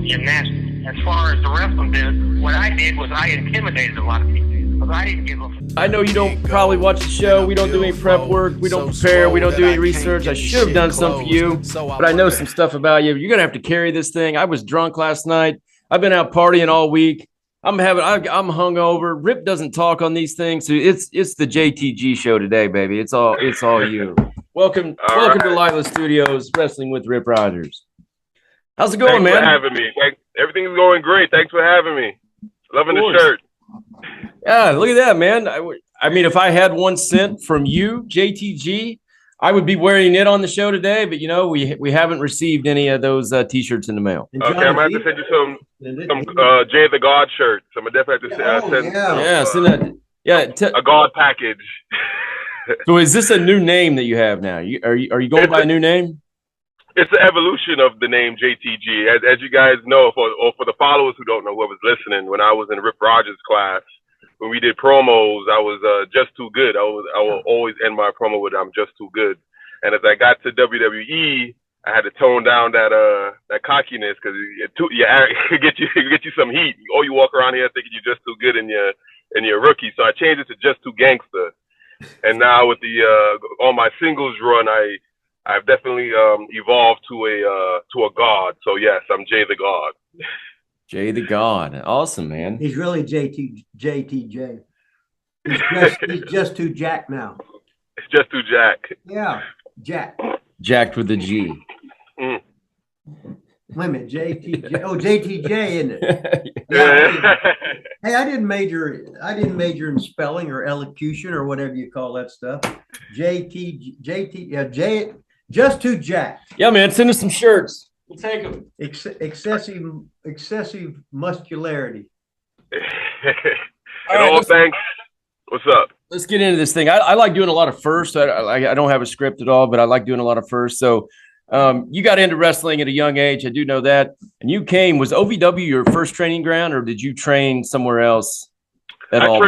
gymnastics. As far as the wrestling did, what I did was I intimidated a lot of people. Because I didn't give a I know you don't probably watch the show. We don't do any prep work. We don't prepare. We don't do any research. I should have done some for you, but I know some stuff about you. You're going to have to carry this thing. I was drunk last night. I've been out partying all week. I'm hungover. Rip doesn't talk on these things. So it's the JTG show today, baby. It's all you. Welcome to Delilah Studios, Wrestling with Rip Rogers. How's it going, man? Thanks for having me. Everything's going great. Thanks for having me. Loving the shirt. Yeah, look at that, man. I mean, if I had 1 cent from you, JTG, I would be wearing it on the show today. But, you know, we haven't received any of those T-shirts in the mail. Okay, I'm going to have to send you some JAY THA GAWD shirts. I'm going to definitely have to send a GAWD package. So is this a new name that you have now? Are you going by a new name? It's an evolution of the name JTG. As you guys know, for the followers who don't know, whoever's listening, when I was in Rip Rogers' class, when we did promos, I was just too good. I will always end my promo with "I'm just too good." And as I got to WWE, I had to tone down that cockiness because it get you some heat. Or you walk around here thinking you're just too good and you're a rookie. So I changed it to just too gangster. And now with the on my singles run, I've definitely evolved to a god. So yes, I'm Jay the God. Jay the God. Awesome, man. He's really JTJ. He's just too Jack now. It's just too Jack. Yeah, Jack. Jacked with a G. Wait a minute, JTJ. Oh, JTJ, isn't it? Yeah. Hey, I didn't major in spelling or elocution or whatever you call that stuff. JT, just too Jack. Yeah, man. Send us some shirts. We'll take them. Excessive muscularity. Thanks. What's up? Let's get into this thing. I like doing a lot of firsts. I don't have a script at all, but I like doing a lot of firsts. So you got into wrestling at a young age. I do know that. And was OVW your first training ground, or did you train somewhere else at all? I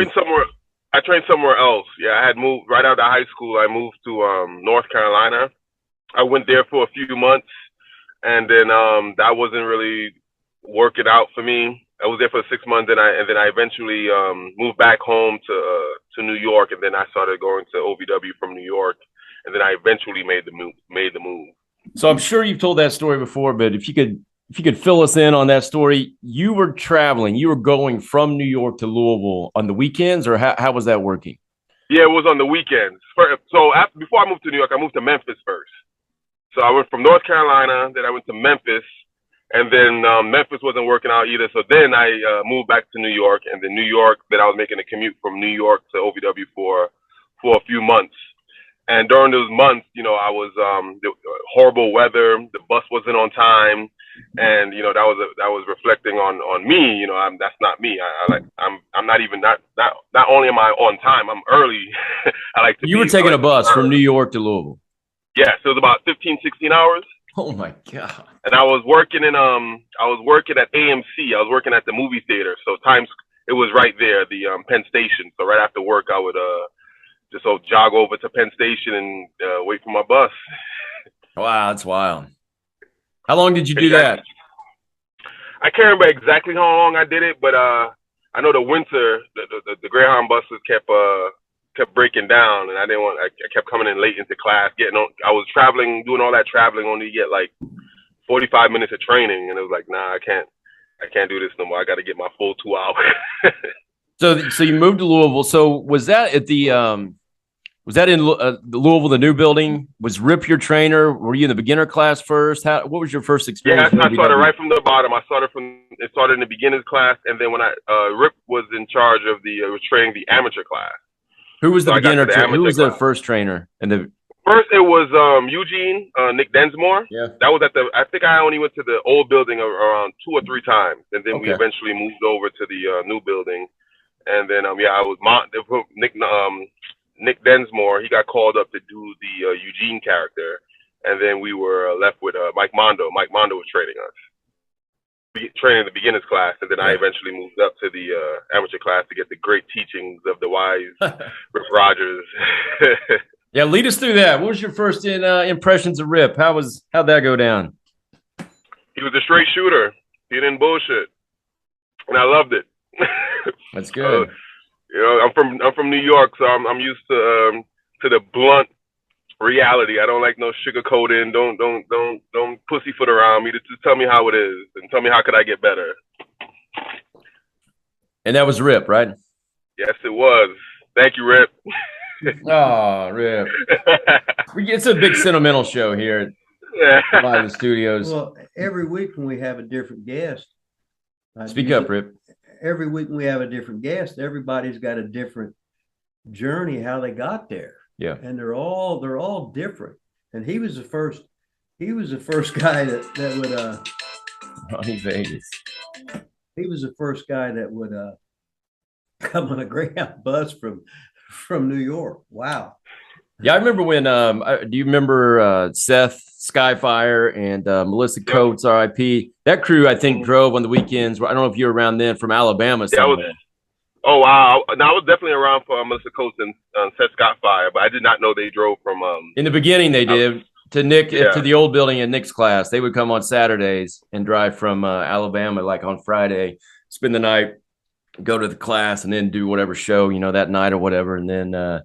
trained somewhere else. Yeah, I had moved right out of high school. I moved to North Carolina. I went there for a few months. And then that wasn't really working out for me. I was there for 6 months, and then I eventually moved back home to New York, and then I started going to OVW from New York, and then I eventually made the move. So I'm sure you've told that story before, but if you could fill us in on that story, you were traveling, you were going from New York to Louisville on the weekends, or how was that working? Yeah, it was on the weekends. So before I moved to New York, I moved to Memphis first. So I went from North Carolina, then I went to Memphis, and then Memphis wasn't working out either. So then I moved back to New York, and then New York, then I was making a commute from New York to OVW for a few months. And during those months, you know, I was the horrible weather, the bus wasn't on time, and you know that was reflecting on me. You know, that's not me. I'm not even not only am I on time, I'm early. I like to. You were taking a bus from New York to Louisville. Yeah, so it was about 15, 16 hours. Oh my God. And I was working at AMC. I was working at the movie theater. So it was right there, the Penn Station. So right after work, I would just jog over to Penn Station and wait for my bus. Wow, that's wild. How long did you do that? I can't remember exactly how long I did it, but I know the winter, the Greyhound buses kept breaking down, and I kept coming in late into class. I was traveling, doing all that traveling, only to get like 45 minutes of training, and it was like, nah, I can't do this no more. I got to get my full 2 hours. So you moved to Louisville. So was that at the was that in Louisville, the new building? Was Rip your trainer? Were you in the beginner class first? What was your first experience? Yeah, I started right from the bottom. It started in the beginners class, and then when Rip was in charge of training the amateur class. Who was the beginner trainer? Who was the first trainer? First, it was Eugene, Nick Densmore. Yeah. That was I think I only went to the old building around 2 or 3 times. And then we eventually moved over to the new building. And then, I was Nick Densmore. He got called up to do the Eugene character. And then we were left with Mike Mondo. Mike Mondo was training us. Training the beginners class, and then I eventually moved up to the amateur class to get the great teachings of the wise Rip Rogers. Yeah, lead us through that. What was your first impressions of Rip? How'd that go down? He was a straight shooter. He didn't bullshit, and I loved it. That's good. You know, I'm from New York, so I'm used to the blunt reality. I don't like no sugarcoating. Don't pussyfoot around me. Just tell me how it is, and tell me how could I get better. And that was Rip, right? Yes, it was. Thank you, Rip. Oh, Rip. It's a big sentimental show here at the studios. Well, every week when we have a different guest. Speak up, Rip. Every week when we have a different guest, everybody's got a different journey, how they got there. Yeah. And they're all different. And he was the first guy that would Ronnie Vegas. He was the first guy that would come on a Greyhound bus from New York. Wow. Yeah, I remember when. Do you remember Seth Skyfire and Melissa Coates, R.I.P. That crew, I think, drove on the weekends. I don't know if you were around then from Alabama. Oh wow! No, I was definitely around for Melissa Coates and Seth Skyfire, but I did not know they drove from. In the beginning, they did to Nick to the old building in Nick's class. They would come on Saturdays and drive from Alabama, like on Friday, spend the night, go to the class, and then do whatever show that night or whatever, and then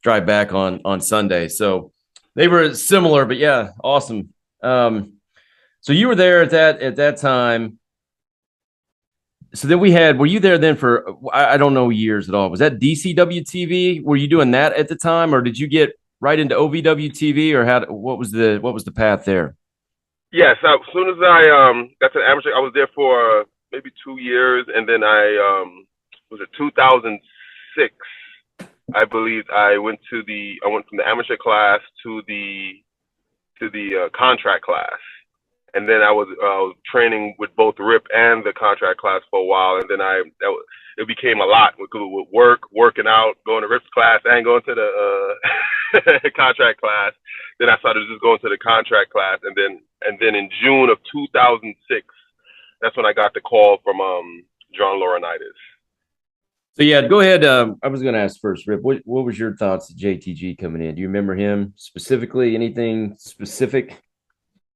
drive back on Sunday. So they were similar, but yeah, awesome. So you were there at that time. So then were you there then for, I don't know years at all. Was that DCW TV? Were you doing that at the time, or did you get right into OVW TV, or what was the path there? Yes. As soon as I got to the amateur, I was there for maybe 2 years. And then was it 2006? I believe I went from the amateur class to the contract class. And then I was training with both RIP and the contract class for a while, and then it became a lot with working out, going to RIP's class, and going to the contract class. Then I started just going to the contract class, and then in June of 2006, that's when I got the call from John Laurinaitis. So yeah, go ahead. I was going to ask first, Rip. What was your thoughts of JTG coming in? Do you remember him specifically? Anything specific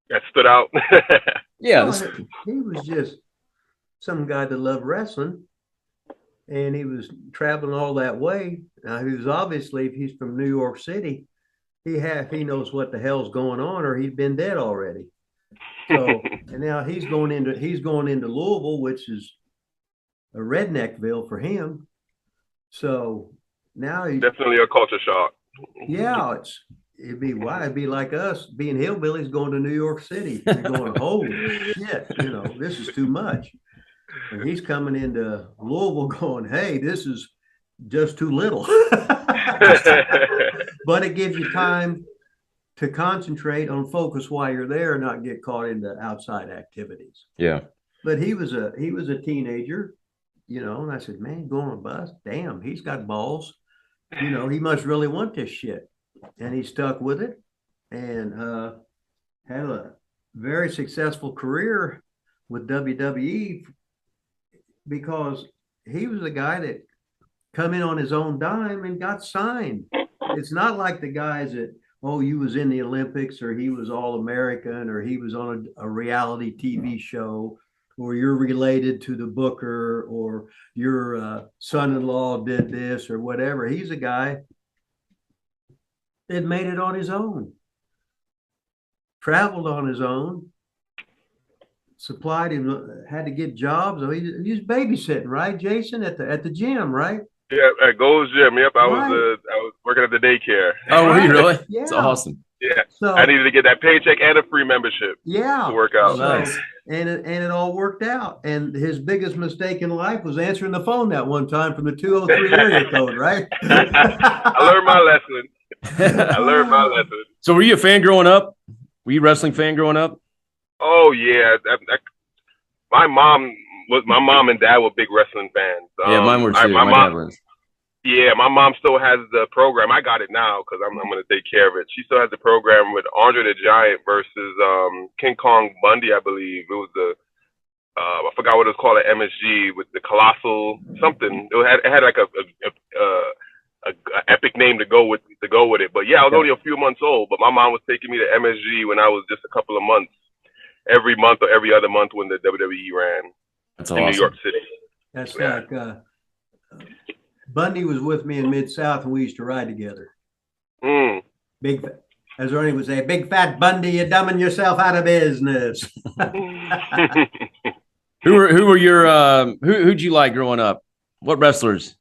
that stood out? Yeah, he was just some guy that loved wrestling, and he was traveling all that way. Now, he was obviously, if he's from New York City, he knows what the hell's going on, or he'd been dead already. So, and now he's going into Louisville, which is a redneckville for him. So now he's definitely a culture shock. Yeah, it'd be like us being hillbillies going to New York City. You're going, holy shit, this is too much. And he's coming into Louisville going, hey, this is just too little. But it gives you time to concentrate on focus while you're there and not get caught into outside activities. Yeah. But he was a teenager, and I said, man, going on a bus, damn, he's got balls. He must really want this shit. And he stuck with it and had a very successful career with WWE because he was a guy that come in on his own dime and got signed. It's not like the guys that, he was in the Olympics, or he was All-American, or he was on a reality TV show, or you're related to the booker, or your son-in-law did this or whatever. He's a guy that made it on his own, traveled on his own, supplied him, had to get jobs. He was babysitting, right, Jason, at the gym, right? Yeah, at Gold's Gym. Yep, I was working at the daycare. Oh, were you really? Yeah, it's awesome. Yeah, so I needed to get that paycheck and a free membership. Yeah, to work out. Nice. And it all worked out. And his biggest mistake in life was answering the phone that one time from the 203 area code, right? I learned my lesson. So were you a fan growing up? Were you a wrestling fan growing up? Oh yeah, my mom and dad were big wrestling fans. Yeah, mine were too. My dad was. Yeah, my mom still has the program. I got it now because I'm going to take care of it. She still has the program with Andre the Giant versus King Kong Bundy, I believe. It was I forgot what it was called at MSG with the Colossal something. It had like a epic name to go with it. But yeah, I was only a few months old. But my mom was taking me to MSG when I was just a couple of months, every month or every other month when the WWE ran. That's in awesome. New York City. That's like Bundy was with me in Mid-South, and we used to ride together. Big, as Ernie would say, big fat Bundy, you're dumbing yourself out of business. Who were your who'd you like growing up? What wrestlers?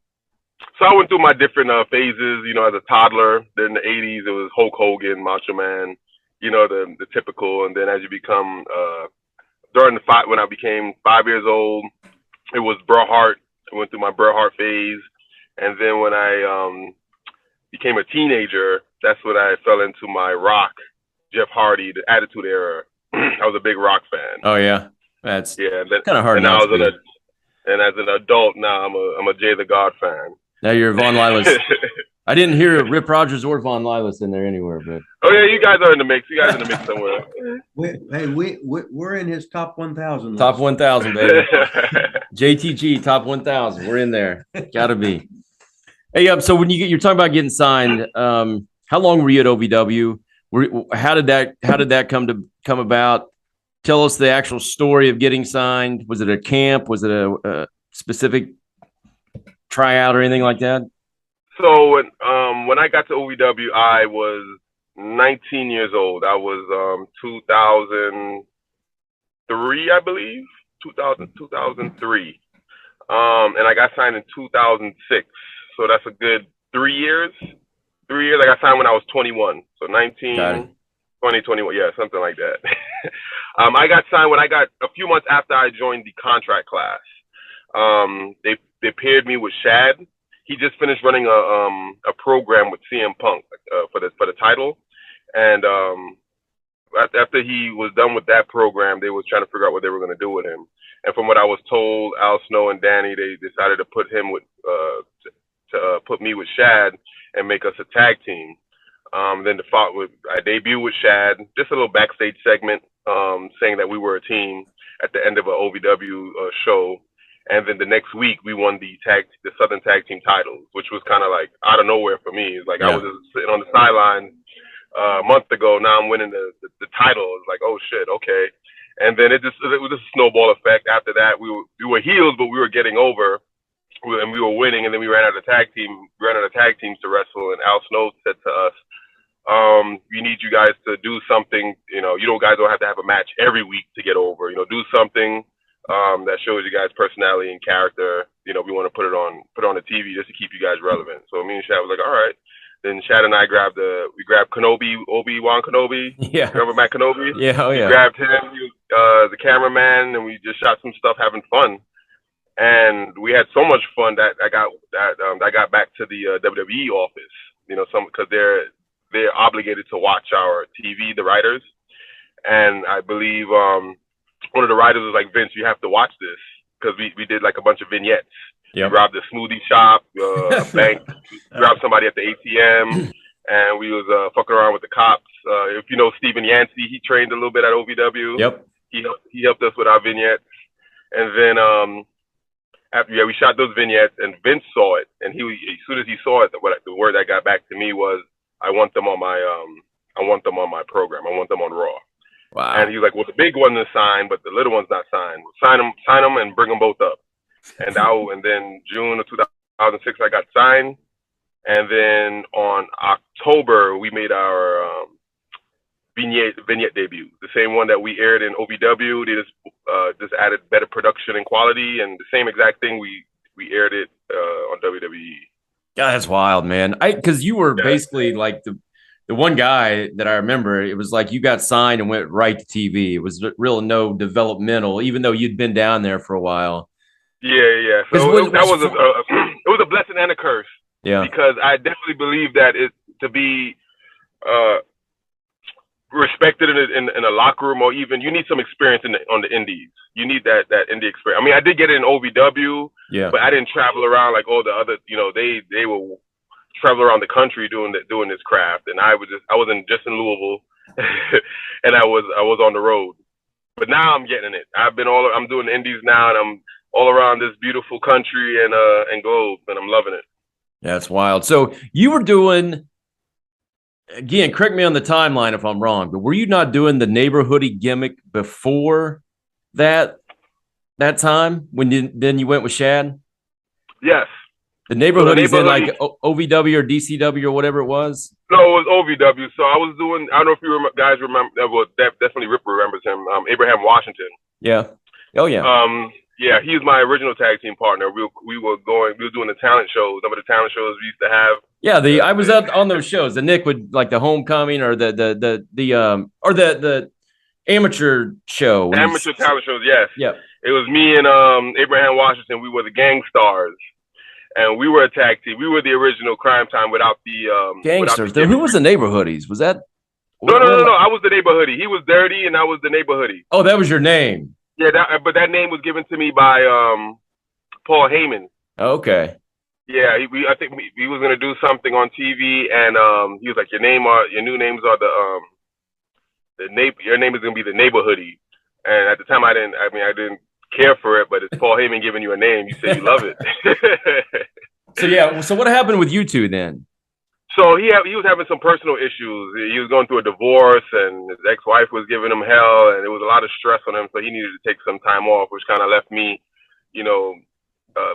So I went through my different phases. You know, as a toddler, then in the '80s it was Hulk Hogan, Macho Man. You know, the typical. And then as you become when I became 5 years old, it was Bret Hart. I went through my Bret Hart phase, and then when I became a teenager, that's when I fell into my Rock, Jeff Hardy, the Attitude Era. I was a big Rock fan. Oh yeah, that's kind of hard. And now and as an adult, now I'm a Jay the God fan. Now you're Von Lilas. I didn't hear Rip Rogers or Von Lilas in there anywhere, but oh yeah, you guys are in the mix. You guys are in the mix somewhere. We're in his top 1,000. Top 1,000, baby. JTG top 1,000. We're in there. Gotta be. Hey, so when you're talking about getting signed, how long were you at OVW? How did that come about? Tell us the actual story of getting signed. Was it a camp? Was it a specific tryout or anything like that? So when I got to OVW, I was 19 years old. I was 2003, I believe, 2003. And I got signed in 2006. So that's a good 3 years. 3 years. I got signed when I was 21. So 19, 20, 21. Yeah, something like that. I got signed when I got a few months after I joined the contract class. They paired me with Shad. He just finished running a program with CM Punk for the title, and after he was done with that program, they was trying to figure out what they were going to do with him. And from what I was told, Al Snow and Danny, they decided to put him with put me with Shad and make us a tag team. Then I debuted with Shad, just a little backstage segment saying that we were a team at the end of an OVW show. And then the next week we won the Southern Tag Team titles, which was kind of like out of nowhere for me. It's like I was just sitting on the sideline a month ago. Now I'm winning the title. It's like, oh shit, okay. And then it was just a snowball effect. After that, we were heels, but we were getting over, and we were winning. And then we ran out of tag teams to wrestle. And Al Snow said to us, we need you guys to do something. You know, guys don't have to have a match every week to get over. You know, do something that shows you guys personality and character. You know, we want to put it on the TV just to keep you guys relevant. So me and Shad was like, all right. Then Shad and I grabbed Kenobi, Obi-Wan Kenobi. Yeah. Remember Matt Kenobi? Yeah, oh yeah. We grabbed him, he was the cameraman, and we just shot some stuff having fun. And we had so much fun that I got back to the WWE office. You know, because they're obligated to watch our TV, the writers. And I believe one of the writers was like, Vince, you have to watch this, because we did like a bunch of vignettes. Yep. We robbed a smoothie shop, a bank, robbed somebody at the ATM, and we was fucking around with the cops. If you know Stephen Yancey, he trained a little bit at OVW. Yep. He helped us with our vignettes. And then we shot those vignettes, and Vince saw it, and as soon as he saw it, the word that got back to me was, I want them on my program. I want them on Raw. Wow. And he was like, well, the big one is signed, but the little one's not signed. Sign them, and bring them both up. And then June of 2006, I got signed. And then on October, we made our vignette debut, the same one that we aired in OVW. They just added better production and quality, and the same exact thing we aired it on WWE. God, that's wild, man. Because you were basically like the one guy that I remember. It was like you got signed and went right to TV. It was real no developmental, even though you'd been down there for a while. Yeah. So it was a blessing and a curse. Yeah. Because I definitely believe that to be respected in a locker room, or even you need some experience on the indies. You need that indie experience. I mean, I did get it in OVW, but I didn't travel around like all the other. You know, they will travel around the country doing this craft, and I wasn't just in Louisville, and I was on the road. But now I'm getting it. I'm doing the indies now, and I'm all around this beautiful country and globe, and I'm loving it. Yeah, it's wild. So you were doing again, correct me on the timeline if I'm wrong, but were you not doing the neighborhoody gimmick before that time when then you went with Shad? Yes. The neighborhoody's in like OVW or DCW or whatever it was? No, it was OVW. So I was doing, I don't know if you guys remember, well, definitely Rip remembers him, Abraham Washington. Yeah. Oh, yeah. Yeah, he's my original tag team partner. We were doing the talent shows. Some of the talent shows we used to have. Yeah, I was out on those shows. The Nick would like the homecoming or the amateur show. Amateur talent shows, yes. Yeah. It was me and Abraham Washington. We were the Gang Stars. And we were a tag team. We were the original Cryme Tyme without the Gangsters. Who was the neighborhoodies? Was that? No. I was the neighborhoodie. He was Dirty, and I was the neighborhoodie. Oh, that was your name. Yeah, but that name was given to me by Paul Heyman. Okay. Yeah, I think we was gonna do something on TV, and he was like, your new names are your name is gonna be the neighborhoodie. And at the time, I didn't care for it, but it's Paul Heyman giving you a name. You say you love it. So what happened with you two then? So he was having some personal issues. He was going through a divorce, and his ex-wife was giving him hell, and it was a lot of stress on him. So he needed to take some time off, which kind of left me,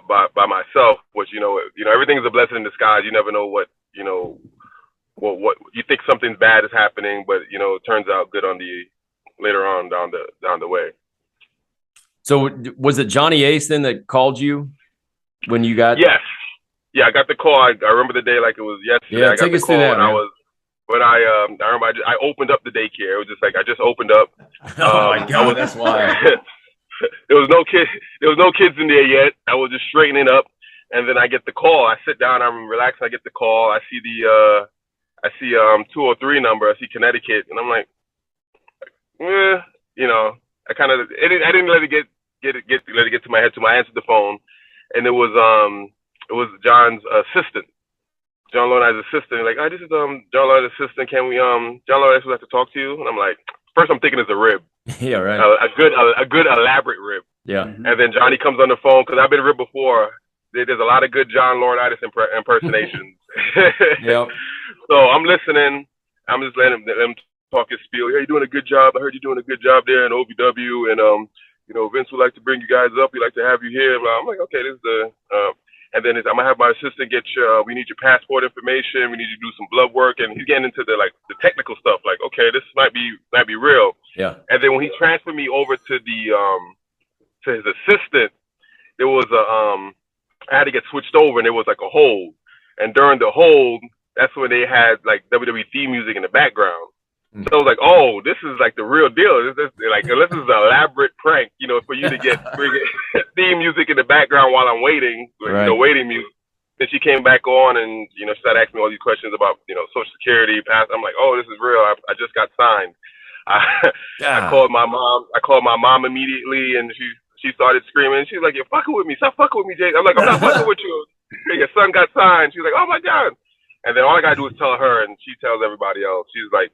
by myself. Which everything is a blessing in disguise. You never know what what you think something's bad is happening, but it turns out good later on down the way. So was it Johnny Ace then that called you when you got? Yes. Yeah, I got the call. I remember the day like it was yesterday. Yeah, I got take the us call, through that. I remember I opened up the daycare. It was just like I just opened up. Oh my God, that's why. There was no kids in there yet. I was just straightening up, and then I get the call. I sit down. I'm relaxed. I get the call. I see 203 number. I see Connecticut, and I'm like, I kind of I didn't let it get to my head. So I answered the phone, and it was John's assistant, John Laurinai's assistant. Like, this is John Laurinai's assistant. Can we John Laurinai's would like to talk to you? And I'm like, first I'm thinking it's a rib. Yeah, right. A good elaborate rib. Yeah. And then Johnny comes on the phone because I've been ribbed before. There's a lot of good John Laurinaitis impersonations. Yep. So I'm listening. I'm just letting him talk his spiel. Yeah, you're doing a good job. I heard you're doing a good job there in OVW, and Vince would like to bring you guys up. He'd like to have you here. I'm like, okay, this is the. And then I'm gonna have my assistant get we need your passport information. We need you to do some blood work, and he's getting into the technical stuff. Like, okay, this might be real. Yeah. And then when he transferred me over to to his assistant, there was I had to get switched over, and there was like a hold. And during the hold, that's when they had like WWE theme music in the background. So I was like, oh, this is like the real deal. This is an elaborate prank, for you to get theme music in the background while I'm waiting, right. Waiting music. Then she came back on and, she started asking me all these questions about, Social Security, pass. I'm like, oh, this is real. I just got signed. I called my mom immediately, and she started screaming. She's like, you're fucking with me. Stop fucking with me, Jake. I'm like, I'm not fucking with you. Your son got signed. She's like, oh my God. And then all I gotta do is tell her, and she tells everybody else. She's like,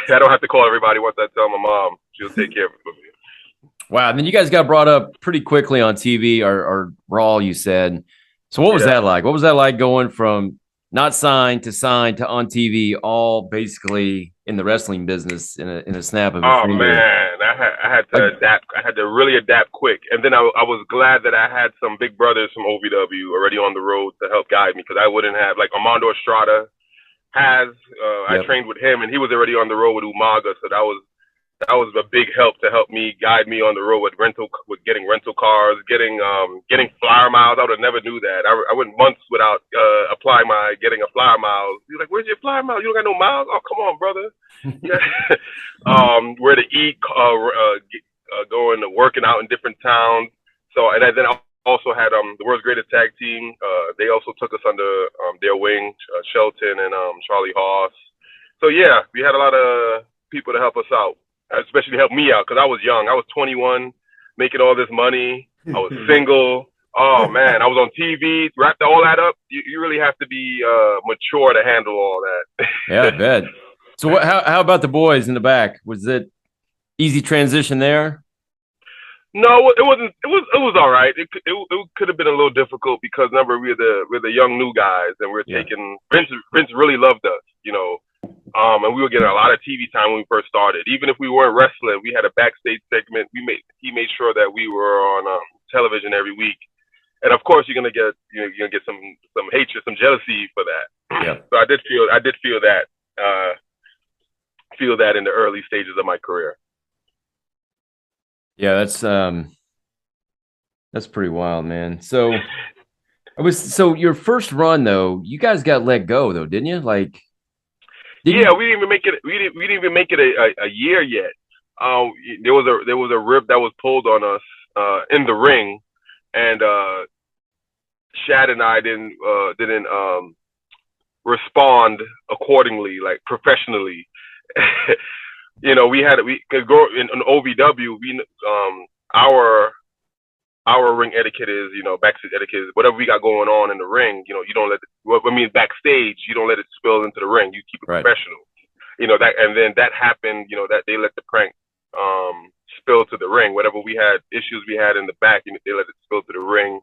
I don't have to call everybody. Once I tell my mom, she'll take care of it for me. Wow. And then you guys got brought up pretty quickly on TV or Raw, you said. So what was that like? What was that like going from not signed to on TV, all basically in the wrestling business in a snap of a finger? Oh man, I had to adapt. I had to really adapt quick. And then I was glad that I had some big brothers from OVW already on the road to help guide me, because I wouldn't have, like, Armando Estrada I trained with him, and he was already on the road with Umaga, so that was a big help to help me, guide me on the road with getting rental cars, getting flyer miles. I would have never knew that. I went months without getting a flyer miles. He's like, where's your flyer miles? You don't got no miles? Oh, come on, brother. Where to eat, going to working out in different towns. So, and then I also had the world's greatest tag team. They also took us under their wing, Shelton and Charlie Haas. So yeah, we had a lot of people to help us out, especially help me out, because I was young. I was 21, making all this money. I was single. Oh man, I was on TV. Wrapped all that up. You really have to be mature to handle all that. Yeah, I bet. So how about the boys in the back? Was it easy transition there? No, it wasn't. It was all right. It could have been a little difficult because remember we're the young new guys and we're taking Vince really loved us, you know. And we were getting a lot of TV time when we first started. Even if we weren't wrestling, we had a backstage segment. He made sure that we were on television every week. And of course, you're gonna get some hatred, some jealousy for that. Yeah. So I did feel that in the early stages of my career. Yeah, that's pretty wild, man. So your first run though, you guys got let go though, didn't you? Like, we didn't even make it. We didn't even make it a year yet. There was a rib that was pulled on us in the ring, and Shad and I didn't respond accordingly, like professionally. You know, we could go in OVW. Our ring etiquette is, you know, backstage etiquette is whatever we got going on in the ring. You know, you don't let it. Backstage, you don't let it spill into the ring. You keep it professional. You know that, and then that happened. You know that they let the prank spill to the ring. Whatever issues we had in the back, you know, they let it spill to the ring,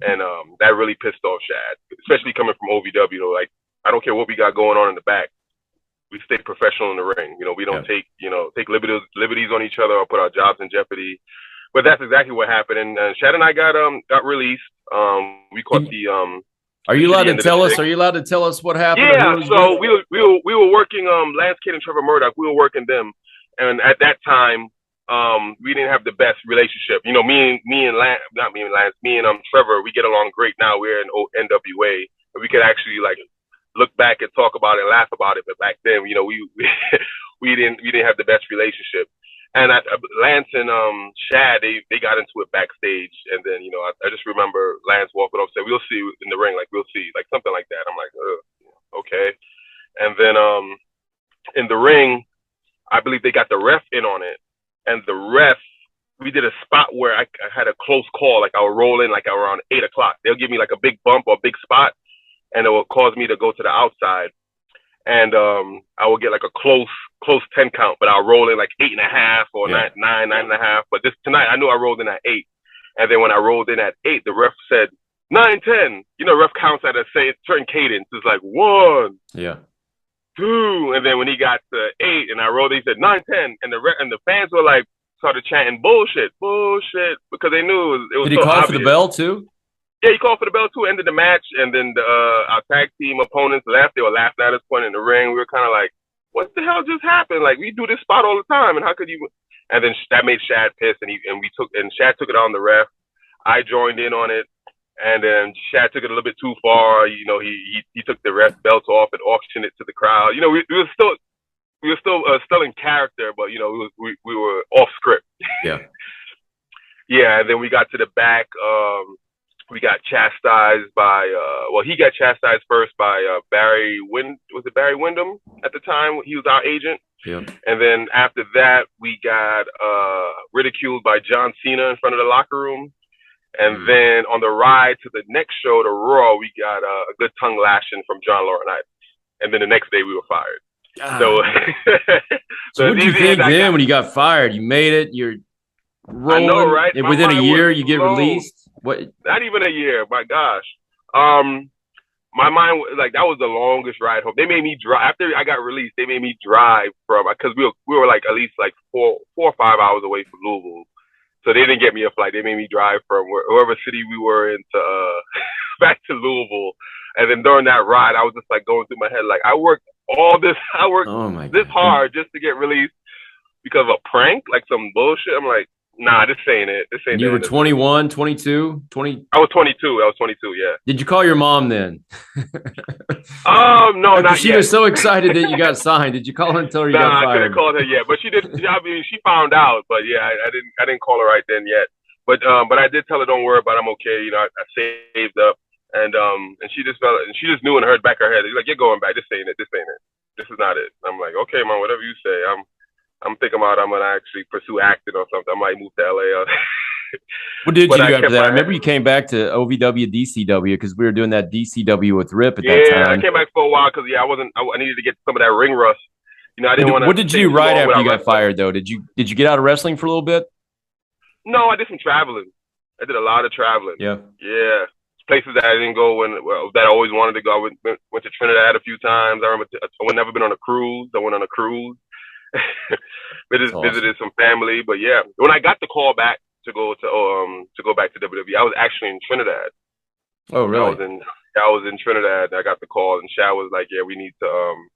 and that really pissed off Shad, especially coming from OVW. Like, I don't care what we got going on in the back. We stay professional in the ring. You know, we don't take liberties on each other or put our jobs in jeopardy. But that's exactly what happened. And Shad and I got released. We caught Are you allowed to tell us? Are you allowed to tell us what happened? Yeah. So we were working Lance Kidd and Trevor Murdoch. We were working them, and at that time, we didn't have the best relationship. You know, me and Lance, not me and Lance, me and Trevor, we get along great now. We're in NWA, and we could actually like look back and talk about it and laugh about it. But back then, you know, we didn't have the best relationship. And Lance and Shad, they got into it backstage, and then, you know, I just remember Lance walking up and said, "We'll see you in the ring, like we'll see," like something like that. I'm like, okay. And then in the ring, I believe they got the ref in on it, and the ref, we did a spot where I had a close call, like I would roll in like around 8 o'clock. They'll give me like a big bump or a big spot, and it will cause me to go to the outside. And I will get like a close 10 count, but I'll roll in like 8.5 or 9.5. But tonight I knew I rolled in at 8. And then when I rolled in at 8, the ref said 9-10. You know, ref counts at a certain cadence. It's like 1, 2, and then when he got to 8 and I rolled, he said 9-10, and the fans were like started chanting bullshit, because they knew it was. Did he call for the bell too? Yeah, he called for the bell too. Ended the match, and then our tag team opponents left. They were laughing at us, pointing in the ring. We were kind of like, "What the hell just happened? Like, we do this spot all the time, and how could you?" And then that made Shad pissed, and Shad took it on the ref. I joined in on it, and then Shad took it a little bit too far. You know, he took the ref belt off and auctioned it to the crowd. You know, we were still in character, but you know, we were off script. Yeah. Yeah, and then we got to the back. We got chastised by, he got chastised first by Barry Windham at the time? He was our agent. Yeah. And then after that, we got ridiculed by John Cena in front of the locker room. And then on the ride to the next show, the Raw, we got a good tongue lashing from John Laurinaitis. And then the next day we were fired. So what did you think then when you got fired? You made it, you're rolling. I know, right? And within a year, you get released? What? Not even a year, my gosh. My mind, like, that was the longest ride home. They made me drive after I got released. They made me drive because we were like at least like 4 or 5 hours away from Louisville, so they didn't get me a flight. They made me drive from wherever city we were in to back to Louisville. And then during that ride, I was just like going through my head, like, I worked this hard just to get released because of a prank, like some bullshit. I'm like, nah, this ain't it. This ain't it. You were 21, 22, 20? I was 22. Yeah. Did you call your mom then? No, not yet. She was so excited that you got signed. Did you call her and tell her you got fired? I couldn't call her yet, but she did. I mean, she found out, but yeah, I didn't call her right then yet. But I did tell her, don't worry about it, I'm okay. You know, I saved up, and she just felt, and she just knew in her back of her head, she's like, you're going back. This ain't it. This is not it. I'm like, okay, mom, whatever you say. I'm thinking about I'm gonna actually pursue acting or something. I might move to LA. What did you do after that? I remember you came back to OVW, DCW, because we were doing that DCW with Rip at that time. Yeah, I came back for a while because I needed to get some of that ring rust. You know, I didn't want to. What did you do right after you got fired though? Did you get out of wrestling for a little bit? No, I did some traveling. I did a lot of traveling. Yeah. Yeah. Places that I didn't go that I always wanted to go. I went to Trinidad a few times. I remember I never been on a cruise. I went on a cruise. Visited some family, but yeah, when I got the call back to go back to WWE, I was actually in Trinidad. Oh, really? I was in Trinidad. I got the call, and Shad was like, "Yeah, we need to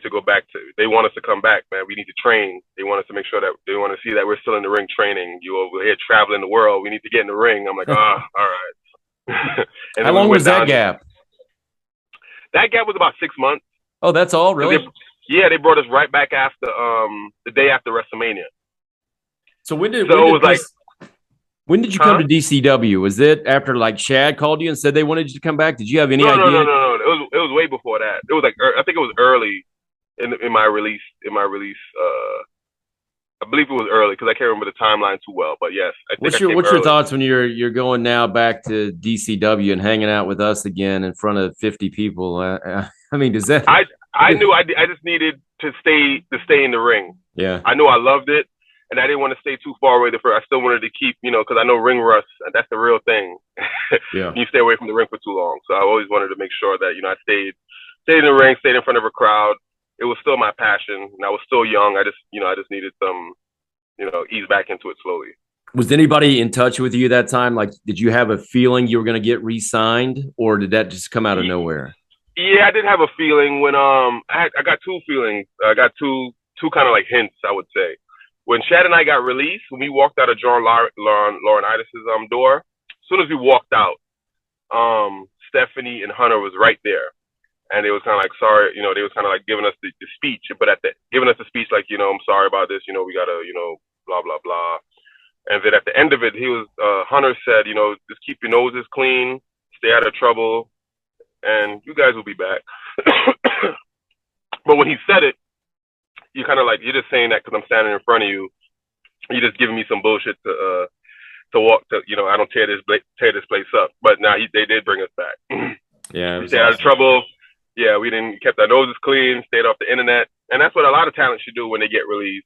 go back to. They want us to come back, man. We need to train. They want us to make sure that they want to see that we're still in the ring training. You over here traveling the world. We need to get in the ring." I'm like, all right. How long was that gap? That gap was about 6 months. Oh, that's all, really? They brought us right back after the day after WrestleMania. So when did you come to DCW? Was it after like Shad called you and said they wanted you to come back? Did you have any idea? No. It was way before that. It was like I think it was early in my release. I believe it was early because I can't remember the timeline too well. But yes, what's your thoughts when you're going now back to DCW and hanging out with us again in front of 50 people? I mean, does that? I knew I just needed to stay in the ring. Yeah, I knew I loved it, and I didn't want to stay too far away. I still wanted to keep, because I know ring rust, and that's the real thing. Yeah, you stay away from the ring for too long. So I always wanted to make sure that I stayed in the ring, stayed in front of a crowd. It was still my passion, and I was still young. I just needed some, ease back into it slowly. Was anybody in touch with you that time? Like, did you have a feeling you were going to get re-signed, or did that just come out of nowhere? Yeah, I did have a feeling when I got two feelings. I got two kind of like hints, I would say. When Shad and I got released, when we walked out of John Laurinaitis' door, as soon as we walked out, Stephanie and Hunter was right there. And they was kind of like, sorry, they was kind of like giving us the speech, but giving us the speech like, I'm sorry about this, we got to, blah, blah, blah. And then at the end of it, Hunter said, just keep your noses clean, stay out of trouble, and you guys will be back. But when he said it, you kind of like, you're just saying that because I'm standing in front of you. You're just giving me some bullshit to walk to, I don't tear this place up. But now they did bring us back. Yeah. We stayed out of trouble. Yeah, we kept our noses clean, stayed off the internet. And that's what a lot of talent should do when they get released.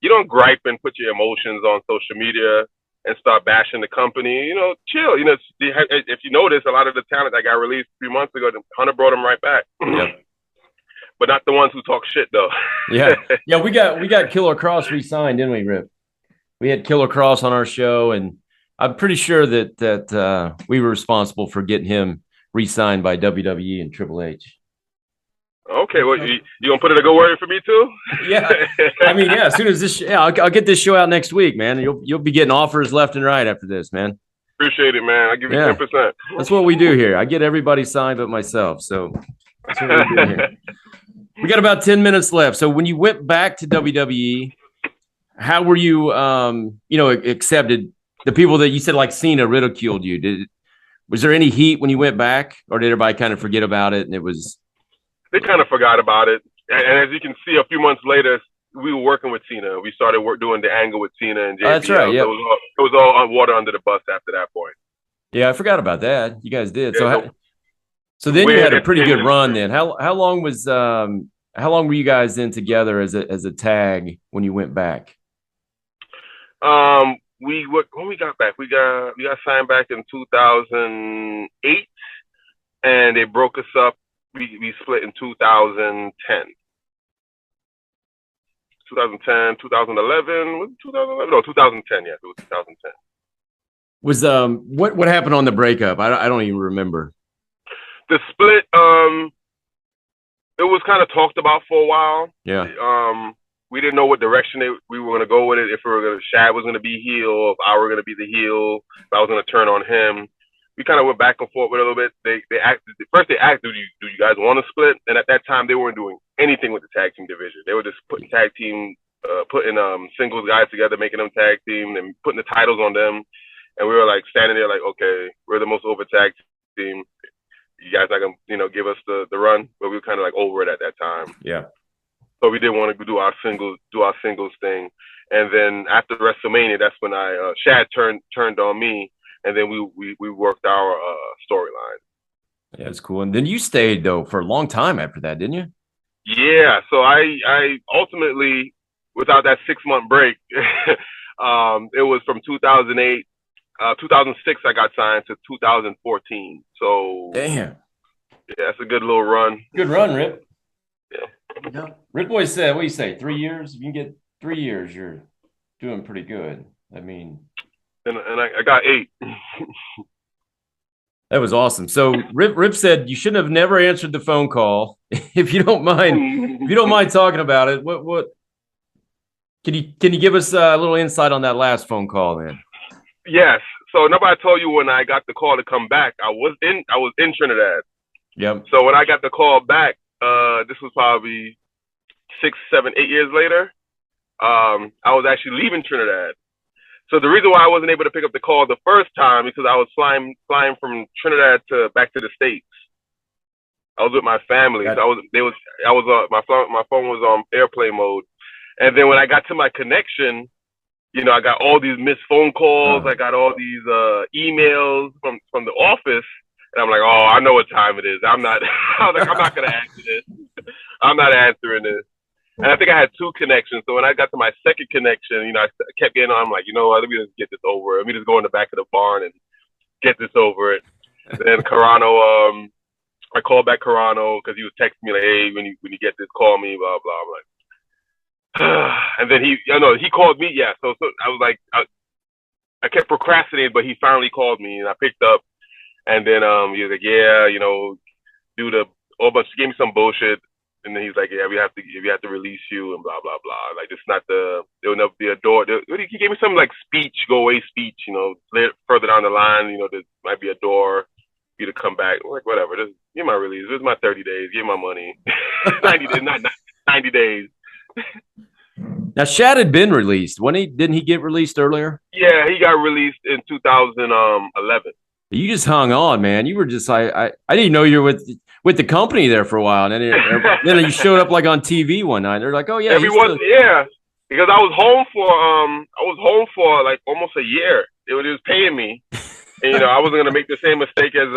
You don't gripe and put your emotions on social media and start bashing the company. Chill. If you notice, a lot of the talent that got released a few months ago, Hunter brought them right back. Yep. But not the ones who talk shit, though. Yeah. We got Killer Cross re-signed, didn't we, Rip? We had Killer Cross on our show, and I'm pretty sure that we were responsible for getting him re-signed by WWE and Triple H. Okay, well, you gonna put in a good word for me too? Yeah, I mean, yeah. As soon as I'll get this show out next week, man. You'll be getting offers left and right after this, man. Appreciate it, man. I give you 10%. That's what we do here. I get everybody signed but myself. So that's what we do here. We got about 10 minutes left. So when you went back to WWE, how were you? Accepted? The people that you said like Cena ridiculed you. Was there any heat when you went back, or did everybody kind of forget about it and it was? They kind of forgot about it. And as you can see, a few months later, we were working with Cena. We started doing the angle with Cena and JBL. That's right, yeah. It was all on water under the bus after that point. Yeah, I forgot about that. You guys did. Yeah, so then you had a pretty good run then. How long were you guys in together as a tag when you went back? When we got back, we got signed back in 2008, and they broke us up. We split in 2010. 2010, 2011, was it 2011? No, 2010, yeah, it was 2010. Was what happened on the breakup? I don't even remember. The split, it was kind of talked about for a while. Yeah. We didn't know what direction we were going to go with it. If Shad was going to be heel, if I were going to be the heel, if I was going to turn on him. We kind of went back and forth with a little bit. They asked, do you guys want to split? And at that time, they weren't doing anything with the tag team division. They were just putting singles guys together, making them tag team, and putting the titles on them. And we were like standing there, like, okay, we're the most over tag team. You guys not gonna, give us the run, but we were kind of like over it at that time. Yeah. So we didn't want to do our singles thing. And then after WrestleMania, that's when Shad turned on me. And then we worked our storyline. Yeah, that's cool. And then you stayed though for a long time after that, didn't you? Yeah. So I ultimately, without that 6-month break, It was from 2008, 2006. I got signed to 2014. So damn, yeah, that's a good little run. Good run, Rip. Yeah. Rip Boy said, "What do you say? 3 years? If you can get 3 years, you're doing pretty good." I mean, and I got 8. that was awesome. So Rip said you shouldn't have never answered the phone call. If you don't mind talking about it, what can you give us a little insight on that last phone call then? Yes. So nobody told you when I got the call to come back. I was in Trinidad. Yep. So when I got the call back, this was probably 6, 7, 8 years later. I was actually leaving Trinidad. So the reason why I wasn't able to pick up the call the first time because I was flying from Trinidad back to the States. I was with my family. So my phone was on airplane mode. And then when I got to my connection, you know, I got all these missed phone calls. I got all these emails from the office. And I'm like, oh, I know what time it is. I was like, I'm not going to answer this. I'm not answering this. And I think I had 2 connections. So when I got to my second connection, you know, I kept getting on. I'm like, you know what? Let me just get this over. Let me just go in the back of the barn and get this over it. Then Carano, I called back Carano because he was texting me like, hey, when you get this, call me, blah, blah. I'm like, and then he called me. Yeah. So I was like, I kept procrastinating, but he finally called me and I picked up. And then he was like, yeah, you know, do the whole bunch. He gave me some bullshit. And then he's like, yeah, we have to release you and blah, blah, blah. Like, it's not there'll never be a door. He gave me some like speech, go away speech, you know, further down the line, you know, there might be a door for you to come back. I'm like, whatever, give my release. This is my 30 days. Give my money. 90 days, not 90 days. Now, Shad had been released. Didn't he get released earlier? Yeah, he got released in 2011. You just hung on, man. You were just I didn't know you were with the company there for a while, and then you showed up like on TV one night. They're like, "Oh yeah, yeah." Because I was home for like almost a year. It was paying me, and you know I wasn't gonna make the same mistake as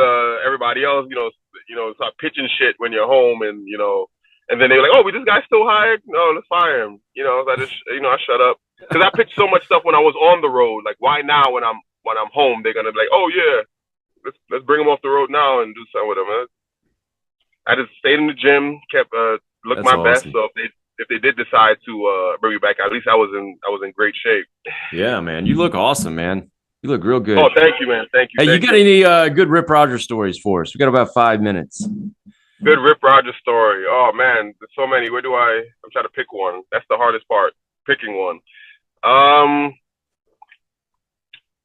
everybody else. You know, start pitching shit when you're home, and you know, and then they were like, "Oh, this guy's still hired? No, let's fire him." You know, so I shut up because I pitched so much stuff when I was on the road. Like, why now when I'm home they're gonna be like, "Oh yeah, let's bring him off the road now and do something with him." I just stayed in the gym, kept looked my best. So if they did decide to bring me back, at least I was in great shape. Yeah, man, you look awesome, man. You look real good. Oh, thank you, man. Thank you. Hey, you got any good Rip Rogers stories for us? We got about 5 minutes. Good Rip Rogers story. Oh man, there's so many. I'm trying to pick one. That's the hardest part, picking one.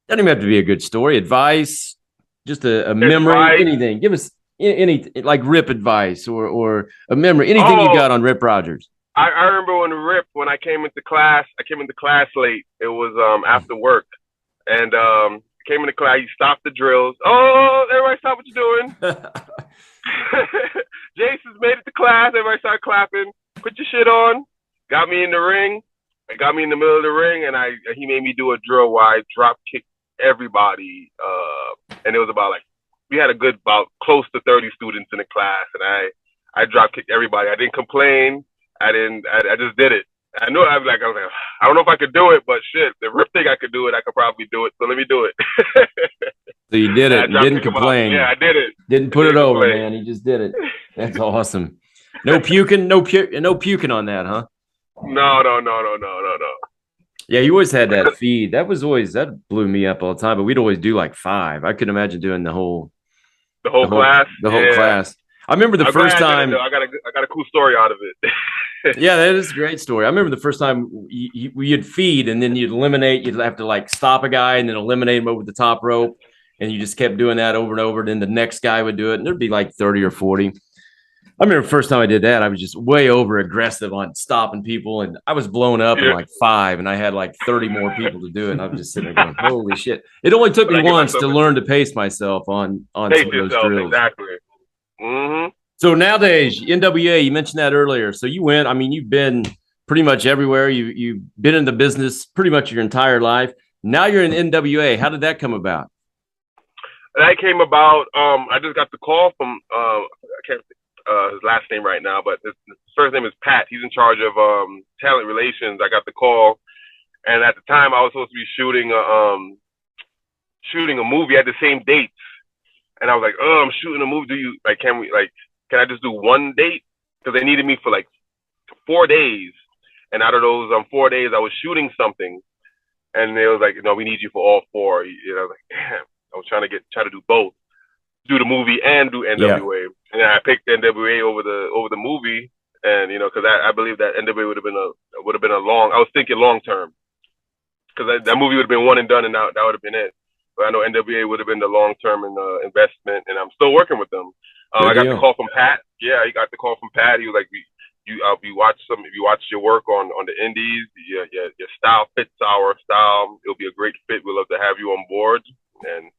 Doesn't even have to be a good story. Advice, just a memory, anything. Give us any like Rip advice or a memory, anything you got on Rip Rogers. I remember when I came into class late. It was after work, and came into class. He stopped the drills. Oh, everybody stop what you're doing. Jason's made it to class. Everybody started clapping. Put your shit on. Got me in the ring. Got me in the middle of the ring, and he made me do a drill where I drop kicked everybody. And it was we had about close to 30 students in the class, and I drop kicked everybody. I didn't complain. I just did it. I knew I was like, I don't know if I could do it, but shit, the Rip thing I could do it, I could probably do it. So let me do it. So you did it. You didn't complain. Yeah, I did it. Didn't put it over, man. You just did it. That's awesome. No puking, no puking on that, huh? No. Yeah, you always had that feed. That blew me up all the time. But we'd always do like 5. I couldn't imagine doing the whole class. The whole class. I remember the first time. I got a cool story out of it. Yeah, that is a great story. I remember the first time you'd feed and then you'd eliminate. You'd have to like stop a guy and then eliminate him over the top rope, and you just kept doing that over and over. Then the next guy would do it, and there'd be like 30 or 40. I remember the first time I did that, I was just way over aggressive on stopping people, and I was blown up in like 5, and I had like 30 more people to do it. And I was just sitting there going, "Holy shit!" It only took me once to learn to pace myself on some of those drills. Exactly. Mm-hmm. So nowadays, NWA, you mentioned that earlier. So you went. I mean, you've been pretty much everywhere. You've been in the business pretty much your entire life. Now you're in NWA. How did that come about? That came about. I just got the call from I can't his last name right now, but his first name is Pat. He's in charge of talent relations. I got the call, And at the time, I was supposed to be shooting a movie at the same dates. And I was like, oh, I'm shooting a movie. Can I just do one date? Because they needed me for like 4 days. And out of those 4 days, I was shooting something. And they was like, no, we need you for all 4. You know, I was like, damn. I was trying to do both, do the movie and do NWA. Yeah. And I picked NWA over the movie. And, you know, because I believe that NWA would have been a long, I was thinking long term. Because that movie would have been one and done, and that would have been it. But I know NWA would have been the long-term investment, and I'm still working with them. I got the call from Pat. Yeah, he got the call from Pat. He was like, if you watch your work on the indies, your style fits our style. It'll be a great fit. We'd love to have you on board. And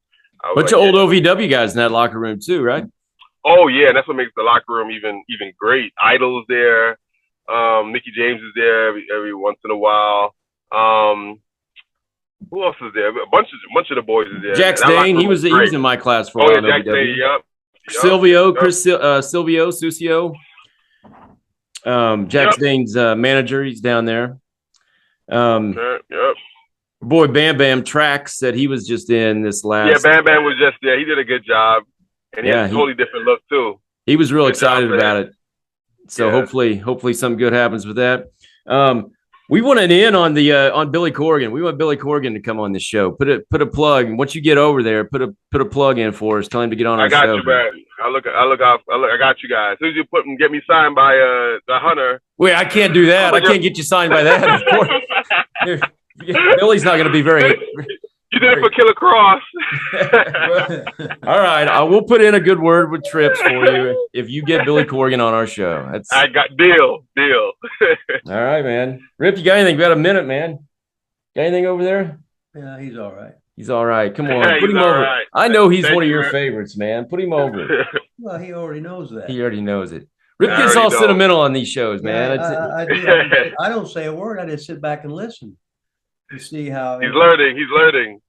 bunch of old OVW guys in that locker room too, right? Oh yeah, and that's what makes the locker room even great. Idol's there. Mickey James is there every once in a while. Who else is there? A bunch of the boys is there. Jax Dane, he was in my class for a while. Oh, yeah, Jax Dane, yep. Silvio, Chris Silvio, Sucio. Jax Dane's manager, he's down there. Yep. Boy, Bam Bam Trax said he was just in this last. Yeah, Bam Bam was just there. He did a good job. And he had a totally different look, too. He was real excited about it. So hopefully something good happens with that. We want an in on Billy Corgan. We want Billy Corgan to come on the show. Put a plug. And once you get over there, put a plug in for us. Tell him to get on our show. I got you, man. I got you guys. As soon as you get me signed by the Hunter. Wait, I can't do that. I can't get you signed by that. Of course. Billy's not going to be very. You did it for Killer Cross. All right, I will put in a good word with Trips for you if you get Billy Corgan on our show. I got deal. All right, man. Rip, you got anything? We got a minute, man. Got anything over there? Yeah, he's all right. He's all right. Come on, put him over. Right. I know he's one of your favorites, man. Put him over. Well, he already knows that. He already knows it. Rip gets all sentimental on these shows, man. Yeah, I don't say a word. I just sit back and listen. You see how he's learning.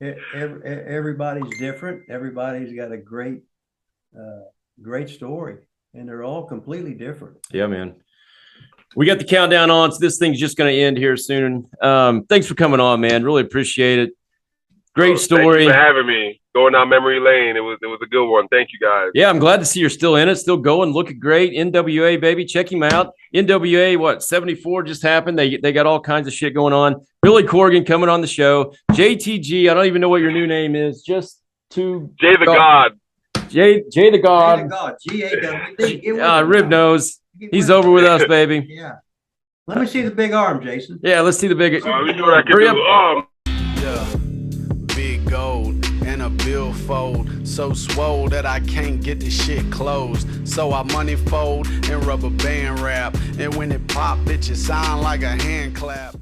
Everybody's different. Everybody's got a great story, and they're all completely different. Yeah, man. We got the countdown on, so this thing's just going to end here soon. Thanks for coming on, man. Really appreciate it. Great story. Thank you for having me. Going down memory lane. It was a good one. Thank you, guys. Yeah, I'm glad to see you're still in it, still going, looking great. NWA, baby. Check him out. NWA, 74 just happened. They got all kinds of shit going on. Billy Corgan coming on the show. JTG, I don't even know what your new name is. Just to Jay the God. Jay the God. Jay the God. G-A-W-D. Rib knows. He's over with us, baby. Yeah. Let me see the big arm, Jason. Yeah, let's see the big. Let me see what I can do. Yeah. Big gold and a billfold, so swole that I can't get the shit closed. So I money fold and rubber band wrap, and when it pop, bitches sound like a hand clap.